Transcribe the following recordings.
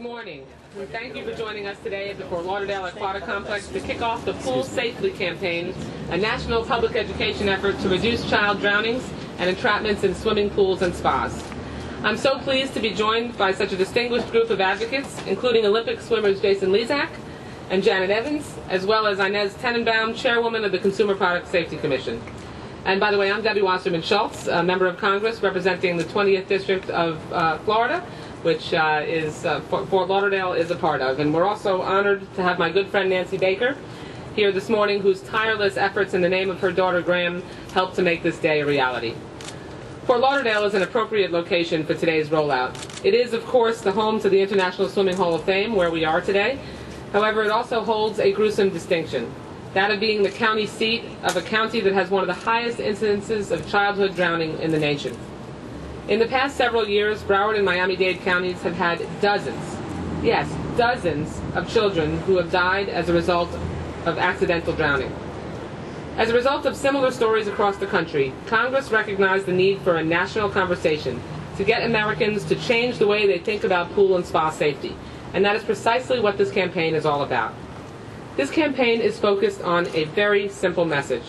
morning, and thank you for joining us today at the Fort Lauderdale Aquatic Complex to kick off the Pool Safely campaign, a national public education effort to reduce child drownings and entrapments in swimming pools and spas. I'm so pleased to be joined by such a distinguished group of advocates, including Olympic swimmers Jason Lezak and Janet Evans, as well as Inez Tenenbaum, chairwoman of the Consumer Product Safety Commission. And by the way, I'm Debbie Wasserman Schultz, a member of Congress representing the 20th District of Florida, which Fort Lauderdale is a part of. And we're also honored to have my good friend Nancy Baker here this morning, whose tireless efforts in the name of her daughter Graham helped to make this day a reality. Fort Lauderdale is an appropriate location for today's rollout. It is, of course, the home to the International Swimming Hall of Fame, where we are today. However, it also holds a gruesome distinction, that of being the county seat of a county that has one of the highest incidences of childhood drowning in the nation. In the past several years, Broward and Miami-Dade counties have had dozens, yes, dozens of children who have died as a result of accidental drowning. As a result of similar stories across the country, Congress recognized the need for a national conversation to get Americans to change the way they think about pool and spa safety, and that is precisely what this campaign is all about. This campaign is focused on a very simple message.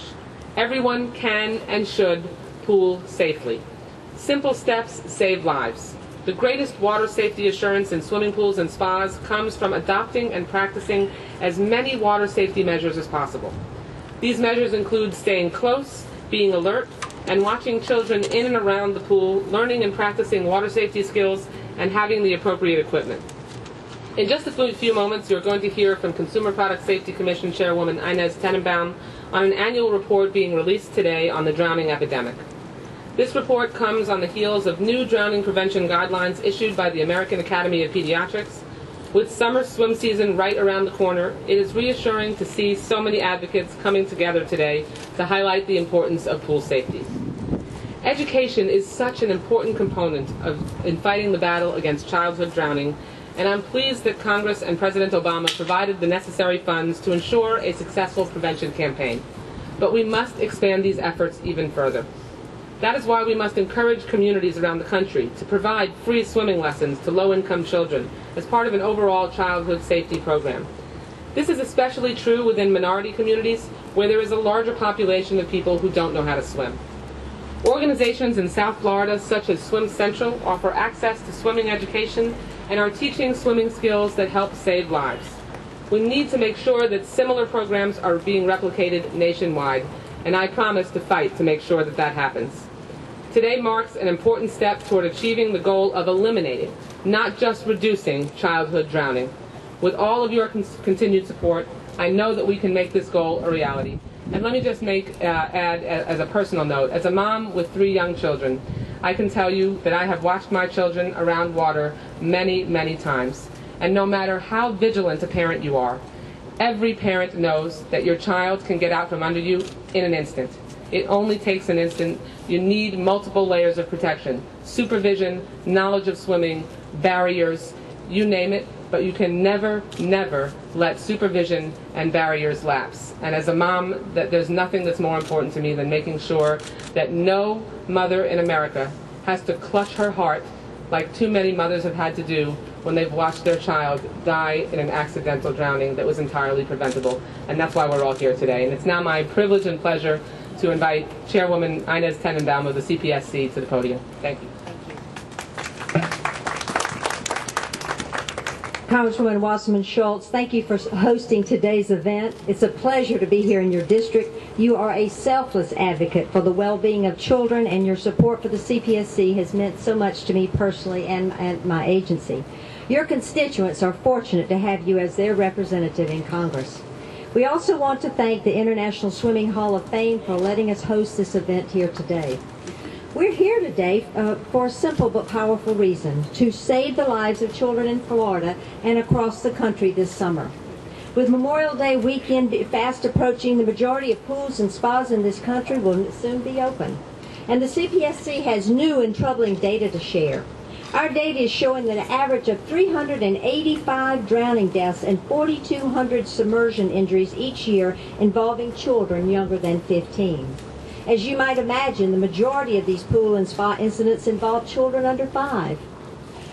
Everyone can and should pool safely. Simple steps save lives. The greatest water safety assurance in swimming pools and spas comes from adopting and practicing as many water safety measures as possible. These measures include staying close, being alert, and watching children in and around the pool, learning and practicing water safety skills, and having the appropriate equipment. In just a few moments, you're going to hear from Consumer Product Safety Commission Chairwoman Inez Tenenbaum on an annual report being released today on the drowning epidemic. This report comes on the heels of new drowning prevention guidelines issued by the American Academy of Pediatrics. With summer swim season right around the corner, it is reassuring to see so many advocates coming together today to highlight the importance of pool safety. Education is such an important component in fighting the battle against childhood drowning, and I'm pleased that Congress and President Obama provided the necessary funds to ensure a successful prevention campaign. But we must expand these efforts even further. That is why we must encourage communities around the country to provide free swimming lessons to low-income children as part of an overall childhood safety program. This is especially true within minority communities where there is a larger population of people who don't know how to swim. Organizations in South Florida, such as Swim Central, offer access to swimming education and are teaching swimming skills that help save lives. We need to make sure that similar programs are being replicated nationwide, and I promise to fight to make sure that that happens. Today marks an important step toward achieving the goal of eliminating, not just reducing, childhood drowning. With all of your continued support, I know that we can make this goal a reality. And let me just add as a personal note, as a mom with 3 young children, I can tell you that I have watched my children around water many, many times. And no matter how vigilant a parent you are, every parent knows that your child can get out from under you in an instant. It only takes an instant. You need multiple layers of protection, supervision, knowledge of swimming, barriers, you name it, but you can never, never let supervision and barriers lapse. And as a mom, there's nothing that's more important to me than making sure that no mother in America has to clutch her heart like too many mothers have had to do when they've watched their child die in an accidental drowning that was entirely preventable. And that's why we're all here today. And it's now my privilege and pleasure to invite Chairwoman Inez Tenenbaum of the CPSC to the podium. Thank you. Congresswoman Wasserman Schultz, thank you for hosting today's event. It's a pleasure to be here in your district. You are a selfless advocate for the well-being of children, and your support for the CPSC has meant so much to me personally and my agency. Your constituents are fortunate to have you as their representative in Congress. We also want to thank the International Swimming Hall of Fame for letting us host this event here today. We're here today for a simple but powerful reason: to save the lives of children in Florida and across the country this summer. With Memorial Day weekend fast approaching, the majority of pools and spas in this country will soon be open. And the CPSC has new and troubling data to share. Our data is showing that an average of 385 drowning deaths and 4,200 submersion injuries each year involving children younger than 15. As you might imagine, the majority of these pool and spa incidents involve children under 5.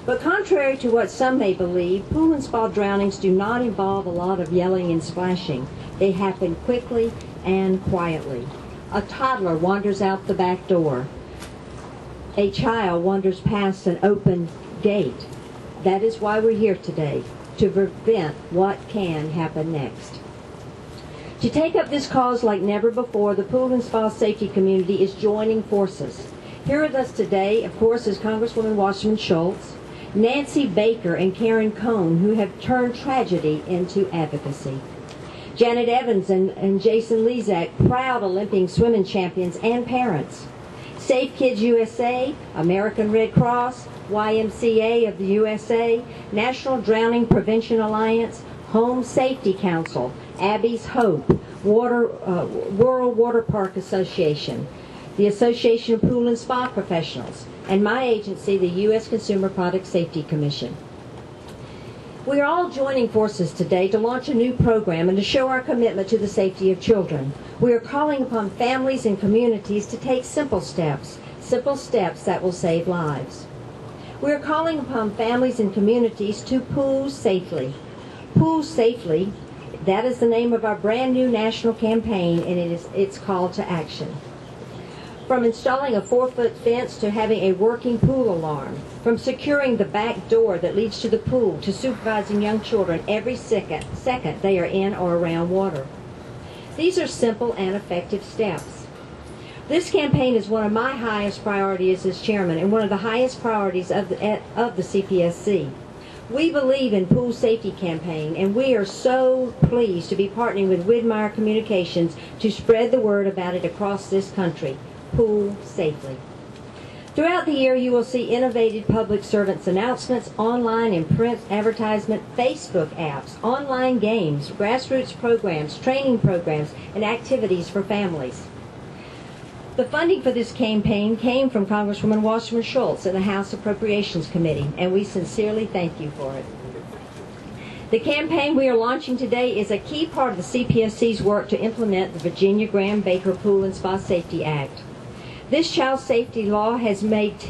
But contrary to what some may believe, pool and spa drownings do not involve a lot of yelling and splashing. They happen quickly and quietly. A toddler wanders out the back door. A child wanders past an open gate. That is why we're here today, to prevent what can happen next. To take up this cause like never before, the pool and spa safety community is joining forces. Here with us today, of course, is Congresswoman Wasserman Schultz, Nancy Baker, and Karen Cohn, who have turned tragedy into advocacy. Janet Evans and Jason Lezak, proud Olympic swimming champions and parents. Safe Kids USA, American Red Cross, YMCA of the USA, National Drowning Prevention Alliance, Home Safety Council, Abby's Hope, World Water Park Association, the Association of Pool and Spa Professionals, and my agency, the U.S. Consumer Product Safety Commission. We are all joining forces today to launch a new program and to show our commitment to the safety of children. We are calling upon families and communities to take simple steps that will save lives. We are calling upon families and communities to pool safely. Pool safely, that is the name of our brand new national campaign, and its call to action. From installing a 4-foot fence to having a working pool alarm, from securing the back door that leads to the pool to supervising young children every second they are in or around water. These are simple and effective steps. This campaign is one of my highest priorities as chairman and one of the highest priorities of the CPSC. We believe in pool safety campaign, and we are so pleased to be partnering with Widmeyer Communications to spread the word about it across this country. Pool safely. Throughout the year, you will see innovative public servants announcements, online and print advertisement, Facebook apps, online games, grassroots programs, training programs, and activities for families. The funding for this campaign came from Congresswoman Wasserman Schultz in the House Appropriations Committee, and we sincerely thank you for it. The campaign we are launching today is a key part of the CPSC's work to implement the Virginia Graham-Baker Pool and Spa Safety Act. This child safety law has makes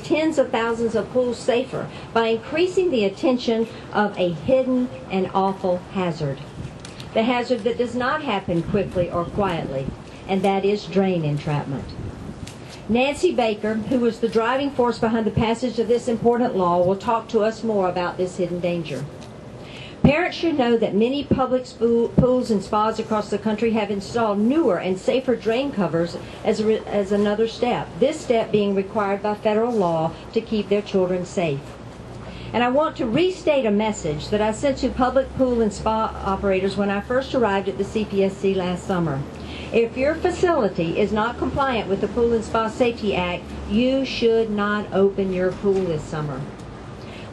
tens of thousands of pools safer by increasing the attention of a hidden and awful hazard. The hazard that does not happen quickly or quietly, and that is drain entrapment. Nancy Baker, who was the driving force behind the passage of this important law, will talk to us more about this hidden danger. Parents should know that many public pools and spas across the country have installed newer and safer drain covers as another step, this step being required by federal law to keep their children safe. And I want to restate a message that I sent to public pool and spa operators when I first arrived at the CPSC last summer. If your facility is not compliant with the Pool and Spa Safety Act, you should not open your pool this summer.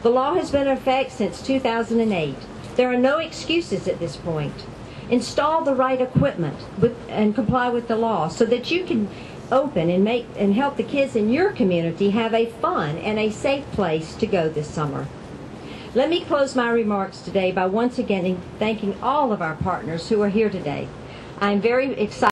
The law has been in effect since 2008. There are no excuses at this point. Install the right equipment and comply with the law so that you can open and help the kids in your community have a fun and a safe place to go this summer. Let me close my remarks today by once again thanking all of our partners who are here today. I'm very excited